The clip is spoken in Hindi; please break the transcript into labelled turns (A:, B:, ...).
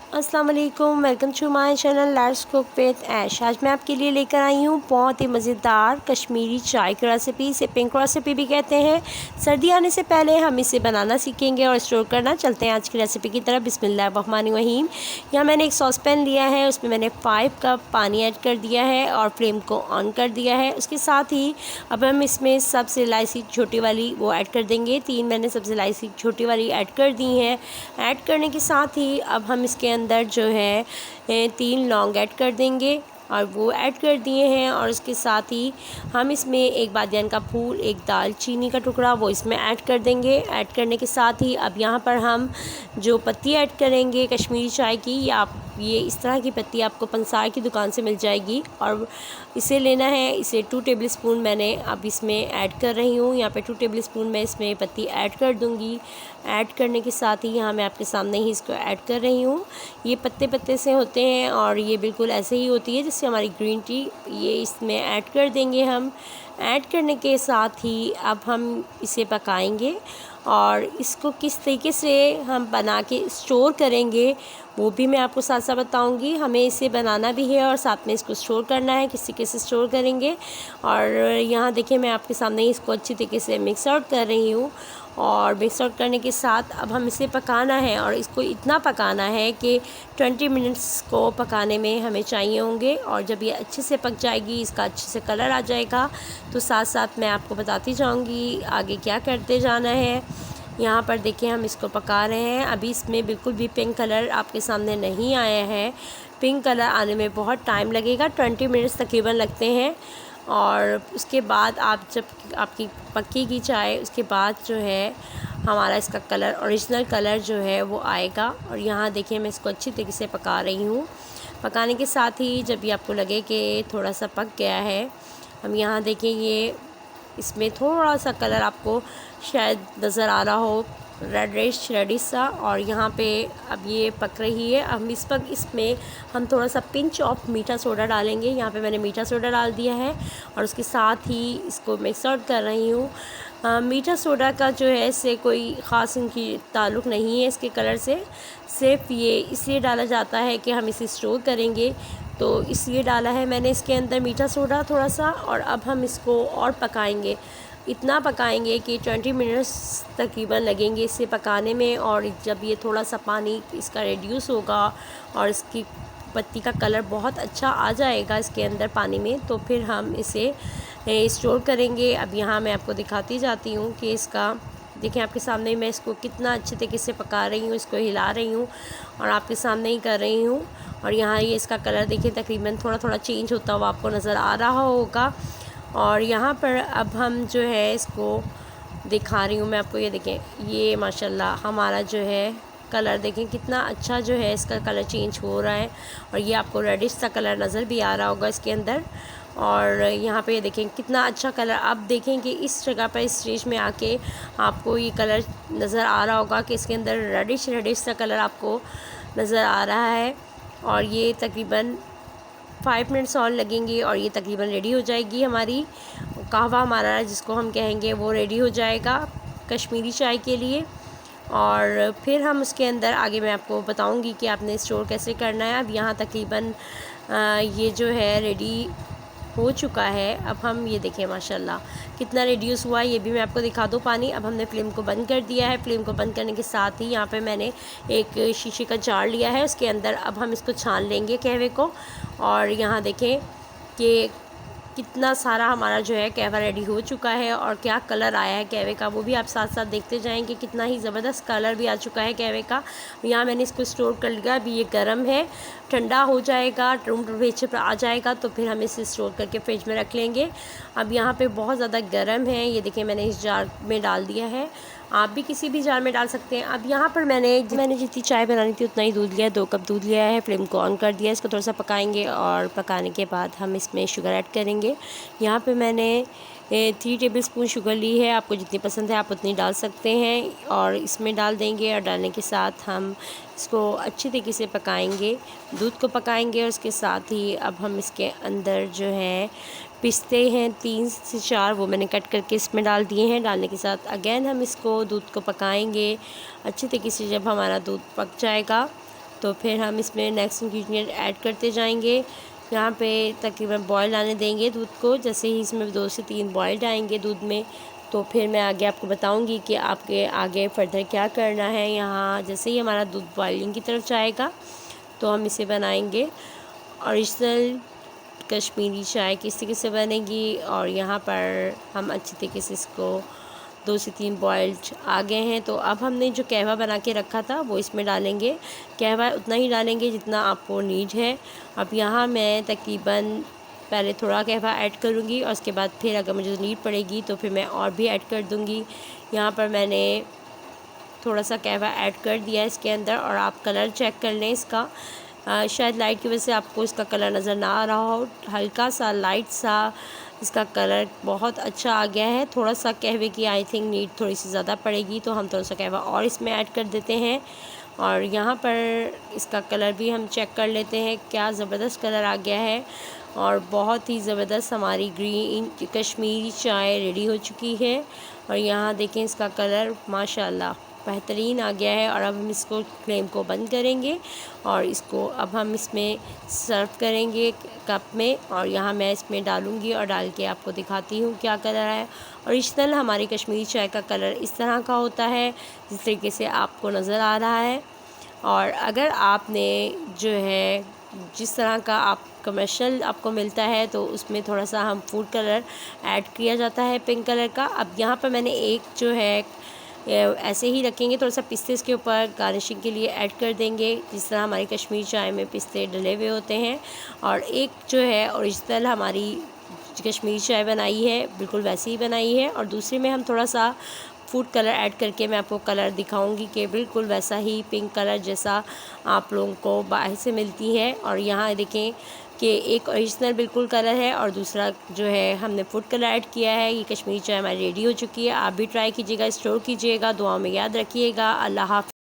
A: अस्सलाम वालेकुम, welcome to my channel let's cook with Ash. आज मैं आपके लिए लेकर आई हूँ बहुत ही मज़ेदार कश्मीरी चाय की रेसिपी। इसे पिंक रेसिपी भी कहते हैं। सर्दी आने से पहले हम इसे बनाना सीखेंगे और स्टोर करना। चलते हैं आज की रेसिपी की तरफ। बिस्मिल्लाहिर्रहमानिर्रहीम। यहाँ मैंने एक सॉस पैन लिया है, उसमें मैंने 5 कप पानी ऐड कर दिया है और फ्लेम को ऑन कर दिया है। उसके साथ ही अब हम इसमें सब्ज़ इलायची छोटी वाली वो ऐड कर देंगे। 3 मैंने सब्ज़ इलायची छोटी वाली ऐड कर दी हैं। ऐड करने के साथ ही अब हम इसके अंदर जो है 3 लौंग ऐड कर देंगे और वो ऐड कर दिए हैं। और उसके साथ ही हम इसमें एक बादियान का फूल, एक दालचीनी का टुकड़ा वो इसमें ऐड कर देंगे। ऐड करने के साथ ही अब यहाँ पर हम जो पत्ती ऐड करेंगे कश्मीरी चाय की, या आप ये इस तरह की पत्ती आपको पंसार की दुकान से मिल जाएगी और इसे लेना है। इसे 2 टेबलस्पून मैंने अब इसमें ऐड कर रही हूँ। यहाँ पे 2 टेबलस्पून मैं इसमें पत्ती ऐड कर दूँगी। ऐड करने के साथ ही यहाँ मैं आपके सामने ही इसको ऐड कर रही हूँ। ये पत्ते पत्ते से होते हैं और ये बिल्कुल ऐसे ही होती है जिससे हमारी ग्रीन टी। ये इसमें ऐड कर देंगे हम। ऐड करने के साथ ही अब हम इसे पकाएंगे और इसको किस तरीके से हम बना के स्टोर करेंगे वो भी मैं आपको साथ साथ बताऊंगी। हमें इसे बनाना भी है और साथ में इसको स्टोर करना है, किस तरीके से स्टोर करेंगे। और यहाँ देखिए मैं आपके सामने ही इसको अच्छी तरीके से मिक्स आउट कर रही हूँ। और मिक्स आउट करने के साथ अब हम इसे पकाना है और इसको इतना पकाना है कि 20 मिनट्स को पकाने में हमें चाहिए होंगे। और जब ये अच्छे से पक जाएगी, इसका अच्छे से कलर आ जाएगा, तो साथ साथ मैं आपको बताती जाऊँगी आगे क्या करते जाना है। यहाँ पर देखिए हम इसको पका रहे हैं। अभी इसमें बिल्कुल भी पिंक कलर आपके सामने नहीं आया है। पिंक कलर आने में बहुत टाइम लगेगा, 20 मिनट्स तकरीबन लगते हैं। और उसके बाद आप जब आपकी पकेगी चाय, उसके बाद जो है हमारा इसका कलर, ओरिजिनल कलर जो है वो आएगा। और यहाँ देखिए मैं इसको अच्छी तरीके से पका रही हूँ। पकाने के साथ ही जब ये आपको लगे कि थोड़ा सा पक गया है, हम यहाँ देखें ये इसमें थोड़ा सा कलर आपको शायद नज़र आ रहा हो, रेडिश सा। और यहाँ पे अब ये पक रही है। अब इसमें हम थोड़ा सा पिंच ऑफ मीठा सोडा डालेंगे। यहाँ पे मैंने मीठा सोडा डाल दिया है और उसके साथ ही इसको मिक्स आउट कर रही हूँ। मीठा सोडा का जो है इससे कोई ख़ास इनकी ताल्लुक़ नहीं है इसके कलर से। सिर्फ ये इसलिए डाला जाता है कि हम इसे स्टोर करेंगे, तो इसलिए डाला है मैंने इसके अंदर मीठा सोडा थोड़ा सा। और अब हम इसको और पकाएंगे, इतना पकाएंगे कि 20 मिनट्स तकरीबन लगेंगे इसे पकाने में। और जब ये थोड़ा सा पानी इसका रिड्यूस होगा और इसकी पत्ती का कलर बहुत अच्छा आ जाएगा इसके अंदर पानी में, तो फिर हम इसे स्टोर करेंगे। अब यहाँ मैं आपको दिखाती जाती हूँ कि इसका देखें आपके सामने मैं इसको कितना अच्छे तरीके से पका रही हूँ, इसको हिला रही हूँ और आपके सामने ही कर रही हूँ। और यहाँ ये इसका कलर देखिए तकरीबन थोड़ा थोड़ा चेंज होता हुआ आपको नज़र आ रहा होगा। और यहाँ पर अब हम जो है इसको दिखा रही हूँ मैं आपको। ये देखें, ये माशाल्लाह हमारा जो है कलर देखें कितना अच्छा जो है इसका कलर चेंज हो रहा है। और ये आपको रेडिश सा कलर नज़र भी आ रहा होगा इसके अंदर। और यहाँ पे देखें कितना अच्छा कलर। अब देखें कि इस जगह पर इस स्टेज में आके आपको ये कलर नज़र आ रहा होगा कि इसके अंदर रेडिश सा कलर आपको नज़र आ रहा है। और ये तकरीबन 5 मिनट्स और लगेंगे और ये तकरीबन रेडी हो जाएगी हमारी कहवा, हमारा जिसको हम कहेंगे वो रेडी हो जाएगा कश्मीरी चाय के लिए। और फिर हम उसके अंदर आगे मैं आपको बताऊंगी कि आपने स्टोर कैसे करना है। अब यहाँ तकरीबन ये जो है रेडी हो चुका है। अब हम ये देखें माशाल्लाह कितना रिड्यूस हुआ है, ये भी मैं आपको दिखा दूँ पानी। अब हमने फ्लेम को बंद कर दिया है। फ्लेम को बंद करने के साथ ही यहाँ पे मैंने एक शीशे का जार लिया है, उसके अंदर अब हम इसको छान लेंगे कहवे को। और यहाँ देखें कि कितना सारा हमारा जो है कहवा रेडी हो चुका है और क्या कलर आया है कहवे का, वो भी आप साथ साथ देखते जाएंगे। कितना ही ज़बरदस्त कलर भी आ चुका है कहवे का। यहाँ मैंने इसको स्टोर कर लिया। अभी ये गर्म है, ठंडा हो जाएगा, रूम टेम्परेचर पर आ जाएगा तो फिर हम इसे स्टोर करके फ्रिज में रख लेंगे। अब यहाँ पे बहुत ज़्यादा गर्म है, ये देखिए मैंने इस जार में डाल दिया है। आप भी किसी भी जार में डाल सकते हैं। अब यहाँ पर मैंने जितनी चाय बनानी थी उतना ही दूध लिया, 2 कप दूध लिया है। फ्लेम को ऑन कर दिया, इसको थोड़ा सा पकाएंगे और पकाने के बाद हम इसमें शुगर ऐड करेंगे। यहाँ पे मैंने 3 टेबलस्पून शुगर ली है, आपको जितनी पसंद है आप उतनी डाल सकते हैं और इसमें डाल देंगे। और डालने के साथ हम इसको अच्छी तरीके से पकाएंगे, दूध को पकाएंगे। और उसके साथ ही अब हम इसके अंदर जो है पिस्ते हैं 3 से 4, वो मैंने कट करके इसमें डाल दिए हैं। डालने के साथ अगेन हम इसको दूध को पकाएंगे अच्छी तरीके से। जब हमारा दूध पक जाएगा तो फिर हम इसमें नेक्स्ट इंग्रेडिएंट ऐड करते जाएंगे। यहाँ पे तकरीबन बॉयल आने देंगे दूध को। जैसे ही इसमें 2 से 3 बॉयल आएंगे दूध में, तो फिर मैं आगे आपको बताऊंगी कि आपके आगे फर्दर क्या करना है। यहाँ जैसे ही हमारा दूध बॉइलिंग की तरफ जाएगा तो हम इसे बनाएंगे। ओरिजिनल कश्मीरी चाय किस तरीके से बनेगी, और यहाँ पर हम अच्छी तरीके से इसको 2 से 3 बॉइल्ड आ गए हैं। तो अब हमने जो कहवा बना के रखा था वो इसमें डालेंगे। कहवा उतना ही डालेंगे जितना आपको नीड है। अब यहाँ मैं तकरीबन पहले थोड़ा कहवा ऐड करूँगी और उसके बाद फिर अगर मुझे नीड पड़ेगी तो फिर मैं और भी ऐड कर दूँगी। यहाँ पर मैंने थोड़ा सा कहवा ऐड कर दिया इसके अंदर, और आप कलर चेक कर लें इसका। शायद लाइट की वजह से आपको इसका कलर नज़र ना आ रहा हो, हल्का सा लाइट सा इसका कलर बहुत अच्छा आ गया है। थोड़ा सा कहवे की आई थिंक नीड थोड़ी सी ज़्यादा पड़ेगी, तो हम थोड़ा सा कहवा और इसमें ऐड कर देते हैं। और यहाँ पर इसका कलर भी हम चेक कर लेते हैं, क्या ज़बरदस्त कलर आ गया है और बहुत ही ज़बरदस्त हमारी ग्रीन कश्मीरी चाय रेडी हो चुकी है। और यहाँ देखें इसका कलर माशाल्लाह बेहतरीन आ गया है। और अब हम इसको फ्लेम को बंद करेंगे और इसको अब हम इसमें सर्व करेंगे कप में। और यहाँ मैं इसमें डालूँगी और डाल के आपको दिखाती हूँ क्या कलर है। ओरिजिनल हमारी कश्मीरी चाय का कलर इस तरह का होता है जिस तरीके से आपको नज़र आ रहा है। और अगर आपने जो है जिस तरह का आप कमर्शियल आपको मिलता है तो उसमें थोड़ा सा हम फूड कलर ऐड किया जाता है पिंक कलर का। अब यहाँ पर मैंने एक जो है ऐसे ही रखेंगे, थोड़ा सा पिस्ते इसके ऊपर गार्निशिंग के लिए ऐड कर देंगे, जिस तरह हमारी कश्मीरी चाय में पिस्ते डले हुए होते हैं। और एक जो है ओरिजिनल हमारी कश्मीरी चाय बनाई है बिल्कुल वैसी ही बनाई है। और दूसरे में हम थोड़ा सा फूड कलर ऐड करके मैं आपको कलर दिखाऊंगी कि बिल्कुल वैसा ही पिंक कलर जैसा आप लोगों को बाहर से मिलती है। और यहाँ देखें कि एक ओरिजिनल बिल्कुल कलर है और दूसरा जो है हमने फूड कलर ऐड किया है। ये कश्मीरी चाय हमारी रेडी हो चुकी है। आप भी ट्राई कीजिएगा, स्टोर कीजिएगा, दुआओं में याद रखिएगा। अल्लाह हाफ़िज़।